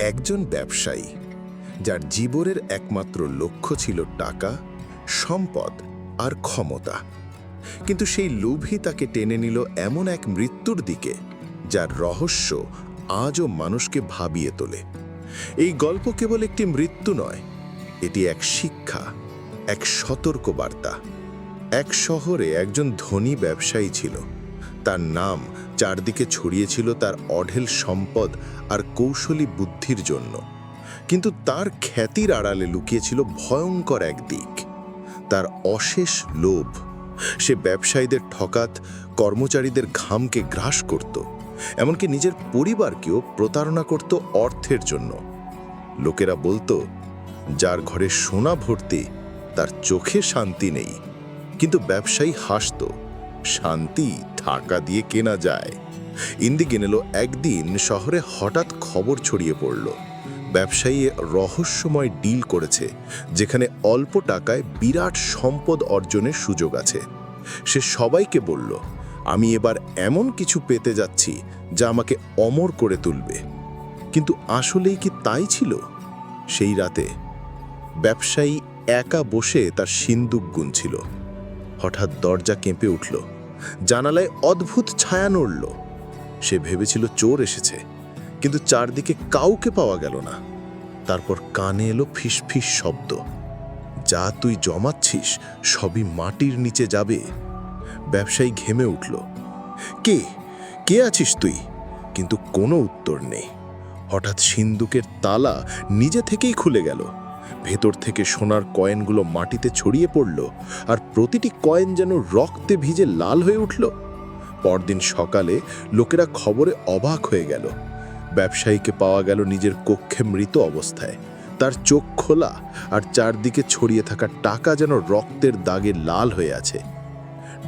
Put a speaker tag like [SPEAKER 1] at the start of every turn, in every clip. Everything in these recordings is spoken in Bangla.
[SPEAKER 1] একজন ব্যবসায়ী যার জীবনের একমাত্র লক্ষ্য ছিল টাকা, সম্পদ আর ক্ষমতা। কিন্তু সেই লোভই তাকে টেনে নিল এমন এক মৃত্যুর দিকে যার রহস্য আজও মানুষকে ভাবিয়ে তোলে। এই গল্প কেবল একটি মৃত্যু নয়, এটি এক শিক্ষা, এক সতর্কবার্তা। এক শহরে একজন ধনী ব্যবসায়ী ছিল। তার নাম চারদিকে ছড়িয়েছিল তার অঢেল সম্পদ আর কৌশলী বুদ্ধির জন্য। কিন্তু তার খ্যাতির আড়ালে লুকিয়েছিল ভয়ঙ্কর এক দিক, তার অশেষ লোভ। সে ব্যবসায়ীদের ঠকাত, কর্মচারীদের ঘামকে গ্রাস করত, এমনকি নিজের পরিবারকেও প্রতারণা করত অর্থের জন্য। লোকেরা বলতো, যার ঘরে সোনা ভর্তি তার চোখে শান্তি নেই। কিন্তু ব্যবসায়ী হাসত, শান্তি টাকা দিয়ে কেনা যায়। ইন্দিকে এলো একদিন শহরে হঠাৎ খবর ছড়িয়ে পড়ল, ব্যবসায়ী রহস্যময় ডিল করেছে যেখানে অল্প টাকায় বিরাট সম্পদ অর্জনের সুযোগ আছে। সে সবাইকে বলল, আমি এবার এমন কিছু পেতে যাচ্ছি যা আমাকে অমর করে তুলবে। কিন্তু আসলেই কি তাই ছিল? সেই রাতে ব্যবসায়ী একা বসে তার সিন্দুক গুনছিল। হঠাৎ দরজা কেঁপে উঠল, জানালায় অদ্ভুত ছায়া নড়ল। সে ভেবেছিল চোর এসেছে, কিন্তু চারদিকে কাউকে পাওয়া গেল না। তারপর কানে এলো ফিসফিস শব্দ, যা তুই জমাচ্ছিস সবই মাটির নিচে যাবে। ব্যবসায়ী ঘেমে উঠল, কে কে আছিস তুই? কিন্তু কোনো উত্তর নেই। হঠাৎ সিন্দুকের তালা নিজে থেকেই খুলে গেল। ভেতর থেকে সোনার কয়েনগুলো মাটিতে ছড়িয়ে পড়ল, আর প্রতিটি কয়েন যেন রক্তে ভিজে লাল হয়ে উঠল। পরদিন সকালে লোকেরা খবরে অবাক হয়ে গেল। ব্যবসায়ীকে পাওয়া গেল নিজের কক্ষে মৃত অবস্থায়, তার চোখ খোলা, আর চারদিকে ছড়িয়ে থাকা টাকা যেন রক্তের দাগে লাল হয়ে আছে।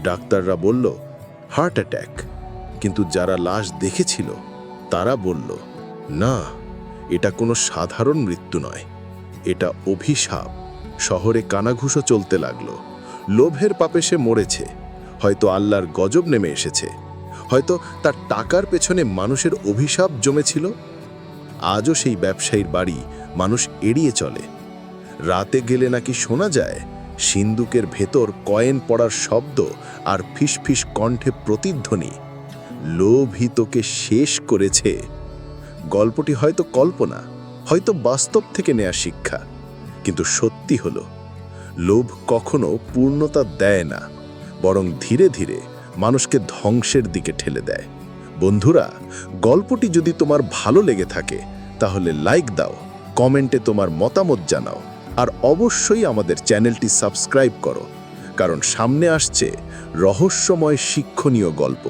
[SPEAKER 1] ডাক্তাররা বলল, হার্ট অ্যাট্যাক। কিন্তু যারা লাশ দেখেছিল তারা বলল, না, এটা কোনো সাধারণ মৃত্যু নয়, এটা অভিশাপ। শহরে কানাঘুষো চলতে লাগলো, লোভের পাপে সে মরেছে। হয়তো আল্লাহর গজব নেমে এসেছে, হয়তো তার টাকার পেছনে মানুষের অভিশাপ জমেছিল। আজও সেই ব্যবসায়ীর বাড়ি মানুষ এড়িয়ে চলে। রাতে গেলে নাকি শোনা যায় সিন্দুকের ভেতর কয়েন পড়ার শব্দ আর ফিসফিস কণ্ঠে প্রতিধ্বনি, লোভই তোকে শেষ করেছে। গল্পটি হয়তো কল্পনা, হয়তো বাস্তব থেকে নেয়া শিক্ষা, কিন্তু সত্যি হলো, লোভ কখনো পূর্ণতা দেয় না, বরং ধীরে ধীরে মানুষকে ধ্বংসের দিকে ঠেলে দেয়। বন্ধুরা, গল্পটি যদি তোমার ভালো লেগে থাকে তাহলে লাইক দাও, কমেন্টে তোমার মতামত জানাও, আর অবশ্যই আমাদের চ্যানেলটি সাবস্ক্রাইব করো, কারণ সামনে আসছে রহস্যময় শিক্ষণীয় গল্প।